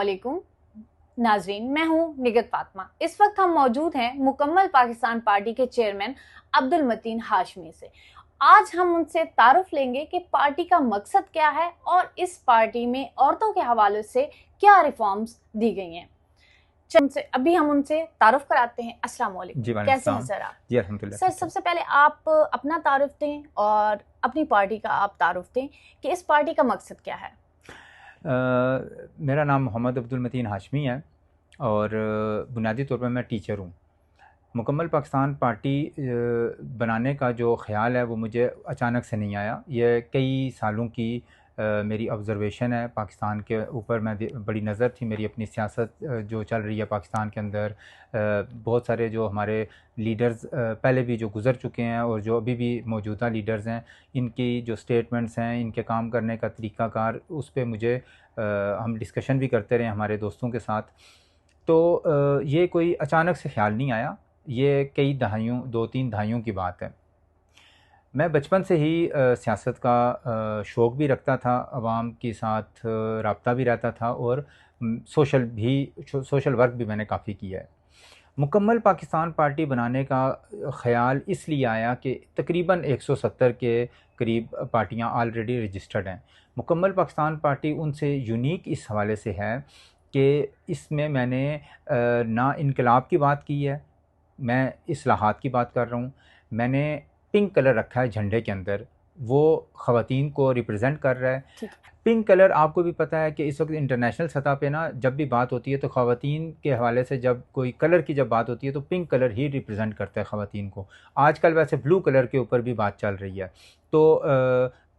अस्सलामुअलैकुम नाजरीन, मैं हूं निगत फातिमा। इस वक्त हम मौजूद हैं मुकम्मल पाकिस्तान पार्टी के चेयरमैन अब्दुल मतीन हाशमी से। आज हम उनसे तारुफ लेंगे कि पार्टी का मकसद क्या है और इस पार्टी में औरतों के हवाले से क्या रिफॉर्म्स दी गई हैं। अभी हम उनसे तारुफ कराते हैं। अस्सलाम वालेकुम, कैसे हैं सर आप? जी अल्हम्दुलिल्लाह। सर, सबसे पहले आप अपना तारुफ दें और अपनी पार्टी का आप तारुफ दें कि इस पार्टी का मकसद क्या है। मेरा नाम मोहम्मद अब्दुल मतीन हाशमी है और बुनियादी तौर पर मैं टीचर हूँ। मुकम्मल पाकिस्तान पार्टी बनाने का जो ख़्याल है वो मुझे अचानक से नहीं आया। ये कई सालों की मेरी ऑब्ज़र्वेशन है पाकिस्तान के ऊपर। मैं बड़ी नज़र थी मेरी अपनी सियासत जो चल रही है पाकिस्तान के अंदर। बहुत सारे जो हमारे लीडर्स पहले भी जो गुज़र चुके हैं और जो अभी भी मौजूदा लीडर्स हैं, इनकी जो स्टेटमेंट्स हैं, इनके काम करने का तरीक़ाकार, उस पे मुझे हम डिस्कशन भी करते रहे हमारे दोस्तों के साथ। तो ये कोई अचानक से ख़्याल नहीं आया, ये कई दहाइयों 2-3 दहाइयों की बात है। मैं बचपन से ही सियासत का शौक़ भी रखता था, आवाम के साथ राब्ता भी रहता था और सोशल वर्क भी मैंने काफ़ी किया है। मुकम्मल पाकिस्तान पार्टी बनाने का ख़्याल इसलिए आया कि तकरीबन 170 के करीब पार्टियां ऑलरेडी रजिस्टर्ड हैं। मुकम्मल पाकिस्तान पार्टी उनसे यूनिक इस हवाले से है कि इसमें मैंने ना इनकलाब की बात की है, मैं इस्लाहात की बात कर रहा हूँ। मैंने पिंक कलर रखा है झंडे के अंदर, वो ख़वातीन को रिप्रेजेंट कर रहा है। पिंक कलर आपको भी पता है कि इस वक्त इंटरनेशनल सतह पे ना जब भी बात होती है तो ख़वातीन के हवाले से जब कोई कलर की जब बात होती है तो पिंक कलर ही रिप्रेजेंट करता है ख़वातीन को। आजकल वैसे ब्लू कलर के ऊपर भी बात चल रही है। तो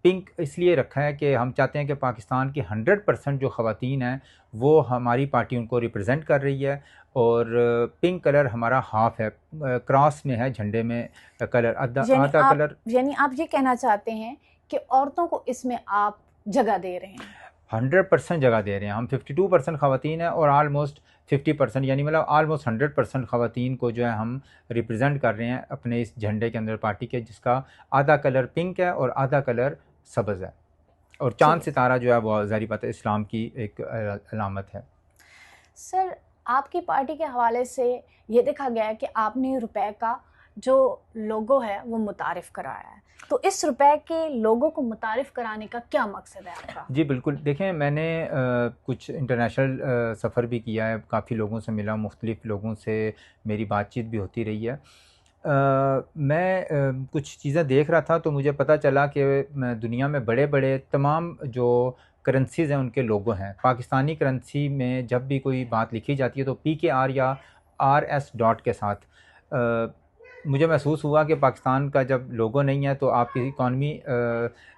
पिंक इसलिए रखा है कि हम चाहते हैं कि पाकिस्तान की 100% जो ख़वातीन हैं वो हमारी पार्टी उनको रिप्रेजेंट कर रही है। और पिंक कलर हमारा हाफ है, क्रॉस में है झंडे में कलर, आधा कलर। यानी आप ये कहना चाहते हैं कि औरतों को इसमें आप जगह दे रहे हैं? 100% जगह दे रहे हैं हम। 52% ख़वातीन हैं और आलमोस्ट 50% यानी मतलब आलमोस्ट 100% ख़वातीन को जो है हम रिप्रेजेंट कर रहे हैं अपने इस झंडे के अंदर पार्टी के, जिसका आधा कलर पिंक है और आधा कलर सब्ज़ है। और चांद सितारा जो है वो ज़ाहिर बात है इस्लाम की एक अलामत है। सर, आपकी पार्टी के हवाले से ये देखा गया है कि आपने रुपए का जो लोगो है वो मुतारिफ़ कराया है, तो इस रुपए के लोगो को मुतारिफ़ कराने का क्या मकसद है आपका? जी बिल्कुल, देखें मैंने कुछ इंटरनेशनल सफ़र भी किया है, काफ़ी लोगों से मिला, मुख्तलिफ़ लोगों से मेरी बातचीत भी होती रही है। मैं कुछ चीज़ें देख रहा था तो मुझे पता चला कि दुनिया में बड़े बड़े तमाम जो करेंसीज़ हैं उनके लोगो हैं। पाकिस्तानी करेंसी में जब भी कोई बात लिखी जाती है तो PKR या RS डॉट के साथ मुझे महसूस हुआ कि पाकिस्तान का जब लोगो नहीं है तो आपकी इकॉनमी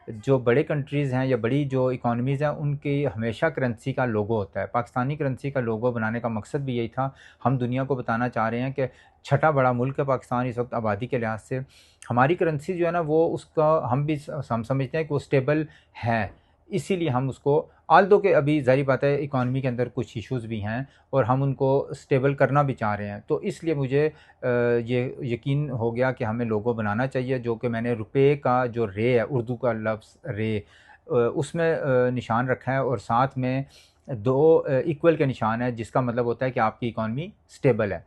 जो बड़े कंट्रीज़ हैं या बड़ी जो इकॉनमीज़ हैं उनकी हमेशा करेंसी का लोगो होता है। पाकिस्तानी करेंसी का लोगो बनाने का मकसद भी यही था। हम दुनिया को बताना चाह रहे हैं कि छठा बड़ा मुल्क है पाकिस्तान इस वक्त आबादी के लिहाज से। हमारी करेंसी जो है ना वो उसका हम समझते हैं कि वो स्टेबल है, इसीलिए हम उसको आल्दो के अभी ज़ाहिर बात है इकॉनमी के अंदर कुछ इश्यूज़ भी हैं और हम उनको स्टेबल करना भी चाह रहे हैं। तो इसलिए मुझे ये यकीन हो गया कि हमें लोगो बनाना चाहिए, जो कि मैंने रुपए का जो रे है, उर्दू का लफ्ज़ रे, उसमें निशान रखा है और साथ में 2 इक्वल के निशान है, जिसका मतलब होता है कि आपकी इकॉनमी स्टेबल है।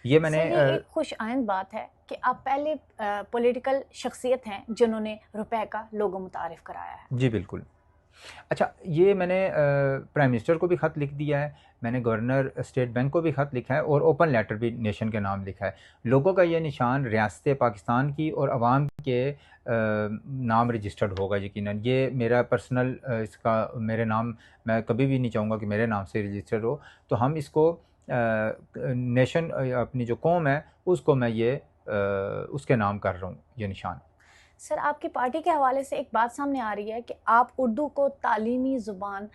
ये मैंने एक खुश आइंद बात है कि आप पहले पॉलिटिकल शख्सियत हैं जिन्होंने रुपए का लोगो मुतारिफ़ कराया है। जी बिल्कुल। अच्छा, ये मैंने प्राइम मिनिस्टर को भी ख़त लिख दिया है, मैंने गवर्नर स्टेट बैंक को भी ख़त लिखा है और ओपन लेटर भी नेशन के नाम लिखा है। लोगों का ये निशान रियासत पाकिस्तान की और अवाम के नाम रजिस्टर्ड होगा यकीनन। ये मेरा पर्सनल इसका मेरे नाम, मैं कभी भी नहीं चाहूँगा कि मेरे नाम से रजिस्टर्ड हो। तो हम इसको नेशन अपनी जो कौम है उसको मैं ये उसके नाम कर रहा हूँ ये निशान। सर, आपकी पार्टी के हवाले से एक बात सामने आ रही है कि आप उर्दू को तालीमी ज़ुबान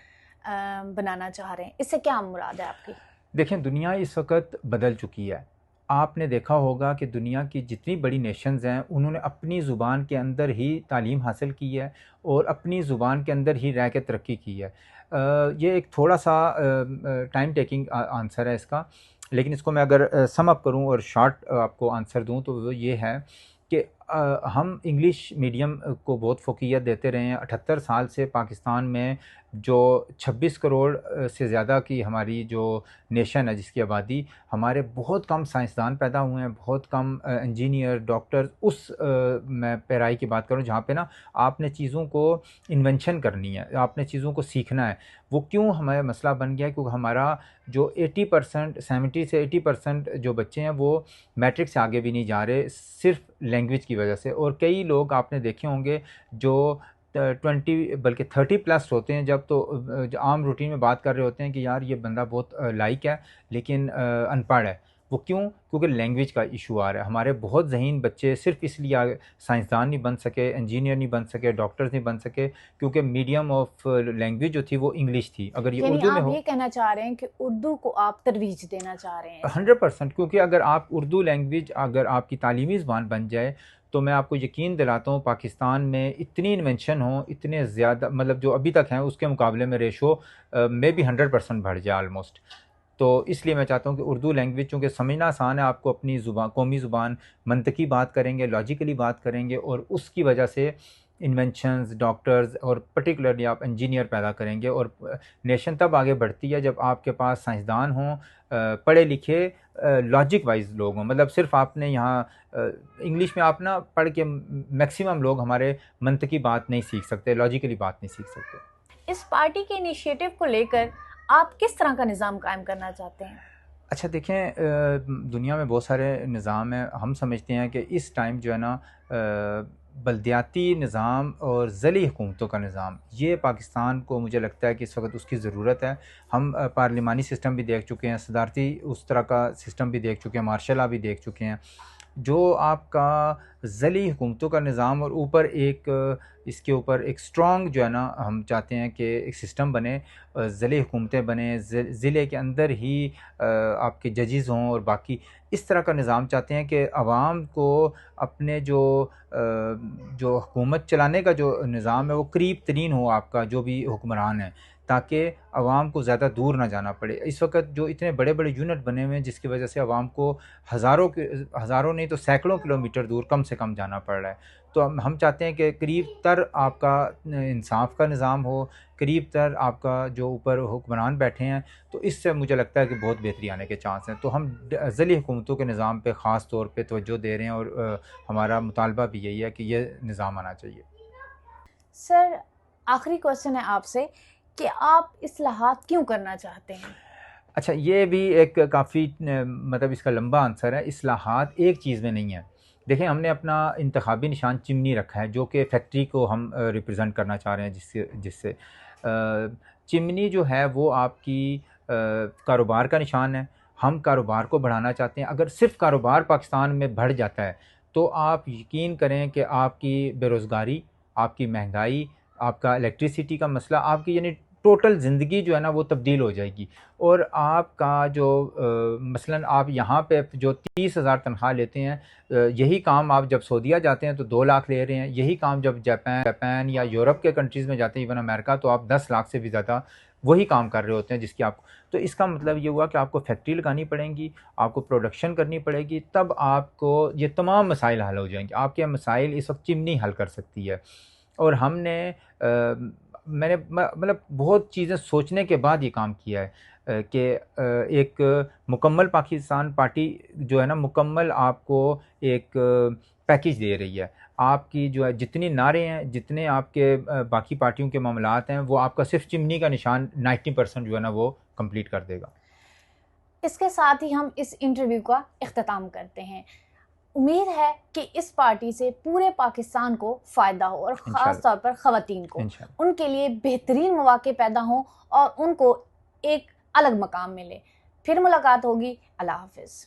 बनाना चाह रहे हैं, इससे क्या मुराद है आपकी? देखें, दुनिया इस वक्त बदल चुकी है। आपने देखा होगा कि दुनिया की जितनी बड़ी नेशंस हैं उन्होंने अपनी ज़ुबान के अंदर ही तालीम हासिल की है और अपनी ज़ुबान के अंदर ही रह के तरक्की की है। ये एक थोड़ा सा टाइम टेकिंग आंसर है इसका, लेकिन इसको मैं अगर सम अप करूँ और शॉर्ट आपको आंसर दूँ तो वो ये है कि ہم انگلش میڈیم کو بہت فوقیت دیتے رہے ہیں. 78 سال سے پاکستان میں جو 26 کروڑ سے زیادہ کی ہماری جو نیشن ہے جس کی آبادی, ہمارے بہت کم سائنسدان پیدا ہوئے ہیں, بہت کم انجینئر, ڈاکٹر. اس میں پیرائی کی بات کروں جہاں پہ نا آپ نے چیزوں کو انوینشن کرنی ہے, آپ نے چیزوں کو سیکھنا ہے. وہ کیوں ہمارا مسئلہ بن گیا ہے؟ کیونکہ ہمارا جو 80%, 70 سے 80% جو بچے ہیں وہ میٹرک سے آگے بھی نہیں جا رہے, صرف لینگویج کی وجہ سے. اور کئی لوگ آپ نے دیکھے ہوں گے جو 20 بلکہ 30+ ہوتے ہیں جب, تو عام روٹین میں بات کر رہے ہوتے ہیں کہ یار یہ بندہ بہت لائق ہے لیکن ان پڑھ ہے. وہ کیوں؟ کیونکہ لینگویج کا ایشو آ رہا ہے. ہمارے بہت ذہین بچے صرف اس لیے سائنسدان نہیں بن سکے, انجینئر نہیں بن سکے, ڈاکٹرز نہیں بن سکے کیونکہ میڈیم آف لینگویج جو تھی وہ انگلش تھی. اگر یہ یعنی اردو میں آپ ہو, یہ کہنا چاہ رہے ہیں کہ اردو کو آپ ترویج دینا چاہ رہے ہیں؟ 100%. کیونکہ اگر آپ اردو لینگویج اگر آپ کی تعلیمی زبان بن جائے تو میں آپ کو یقین دلاتا ہوں پاکستان میں اتنی انوینشن ہوں, اتنے زیادہ مطلب جو ابھی تک ہیں اس کے مقابلے میں ریشو میں بھی 100% بڑھ جائے آلموسٹ. تو اس لیے میں چاہتا ہوں کہ اردو لینگویج چونکہ سمجھنا آسان ہے, آپ کو اپنی زبان, قومی زبان, منطقی بات کریں گے, لاجیکلی بات کریں گے, اور اس کی وجہ سے انوینشنز, ڈاکٹرز اور پرٹیکولرلی آپ انجینئر پیدا کریں گے. اور نیشن تب آگے بڑھتی ہے جب آپ کے پاس سائنسدان ہوں, پڑھے لکھے, لاجک وائز لوگ ہوں. مطلب صرف آپ نے یہاں انگلش میں آپ نا پڑھ کے میکسیمم لوگ ہمارے منطقی بات نہیں سیکھ سکتے, لاجیکلی بات نہیں سیکھ سکتے. اس پارٹی کے انیشیٹو کو لے کر آپ کس طرح کا نظام قائم کرنا چاہتے ہیں؟ اچھا دیکھیں, دنیا میں بہت سارے نظام ہیں. ہم سمجھتے ہیں کہ اس ٹائم جو ہے نا بلدیاتی نظام اور ذیلی حکومتوں کا نظام, یہ پاکستان کو مجھے لگتا ہے کہ اس وقت اس کی ضرورت ہے. ہم پارلیمانی سسٹم بھی دیکھ چکے ہیں, صدارتی اس طرح کا سسٹم بھی دیکھ چکے ہیں, مارشل لا بھی دیکھ چکے ہیں. جو آپ کا ذیلی حکومتوں کا نظام اور اوپر ایک اس کے اوپر ایک اسٹرانگ جو ہے نا, ہم چاہتے ہیں کہ ایک سسٹم بنے, ذیلی حکومتیں بنیں, ضلع کے اندر ہی آپ کے ججز ہوں اور باقی اس طرح کا نظام چاہتے ہیں کہ عوام کو اپنے جو حکومت چلانے کا جو نظام ہے وہ قریب ترین ہو آپ کا جو بھی حکمران ہے, تاکہ عوام کو زیادہ دور نہ جانا پڑے. اس وقت جو اتنے بڑے بڑے یونٹ بنے ہوئے ہیں جس کی وجہ سے عوام کو ہزاروں نہیں تو سینکڑوں کلومیٹر دور کم سے کم جانا پڑ رہا ہے. تو ہم چاہتے ہیں کہ قریب تر آپ کا انصاف کا نظام ہو, قریب تر آپ کا جو اوپر حکمران بیٹھے ہیں, تو اس سے مجھے لگتا ہے کہ بہت بہتری آنے کے چانس ہیں. تو ہم ذیلی حکومتوں کے نظام پہ خاص طور پہ توجہ دے رہے ہیں اور ہمارا مطالبہ بھی یہی ہے کہ یہ نظام آنا چاہیے. سر, آخری کوشچن ہے آپ سے کہ آپ اصلاحات کیوں کرنا چاہتے ہیں؟ اچھا, یہ بھی ایک کافی مطلب اس کا لمبا آنسر ہے. اصلاحات ایک چیز میں نہیں ہے. دیکھیں, ہم نے اپنا انتخابی نشان چمنی رکھا ہے جو کہ فیکٹری کو ہم ریپرزینٹ کرنا چاہ رہے ہیں, جس سے چمنی جو ہے وہ آپ کی کاروبار کا نشان ہے. ہم کاروبار کو بڑھانا چاہتے ہیں. اگر صرف کاروبار پاکستان میں بڑھ جاتا ہے تو آپ یقین کریں کہ آپ کی بے روزگاری, آپ کی مہنگائی, آپ کا الیکٹریسٹی کا مسئلہ, آپ کی یعنی ٹوٹل زندگی جو ہے نا وہ تبدیل ہو جائے گی. اور آپ کا جو مثلاً آپ یہاں پہ جو 30,000 تنخواہ لیتے ہیں, یہی کام آپ جب سعودیہ جاتے ہیں تو 2 لاکھ لے رہے ہیں. یہی کام جب جاپان یا یورپ کے کنٹریز میں جاتے ہیں, ایون امریکہ, تو آپ 10 لاکھ سے بھی زیادہ وہی کام کر رہے ہوتے ہیں جس کی آپ کو. تو اس کا مطلب یہ ہوا کہ آپ کو فیکٹری لگانی پڑیں گی, آپ کو پروڈکشن کرنی پڑے گی, تب آپ کو یہ تمام مسائل حل ہو جائیں گے. آپ کے مسائل اس وقت چمنی حل کر سکتی ہے. اور ہم نے میں نے مطلب بہت چیزیں سوچنے کے بعد یہ کام کیا ہے کہ ایک مکمل پاکستان پارٹی جو ہے نا مکمل آپ کو ایک پیکیج دے رہی ہے. آپ کی جو ہے جتنی نعرے ہیں, جتنے آپ کے باقی پارٹیوں کے معاملات ہیں, وہ آپ کا صرف چمنی کا نشان 90% جو ہے نا وہ کمپلیٹ کر دے گا. اس کے ساتھ ہی ہم اس انٹرویو کا اختتام کرتے ہیں. امید ہے کہ اس پارٹی سے پورے پاکستان کو فائدہ ہو اور خاص طور پر خواتین کو, ان کے لیے بہترین مواقع پیدا ہوں اور ان کو ایک الگ مقام ملے. پھر ملاقات ہوگی. اللہ حافظ.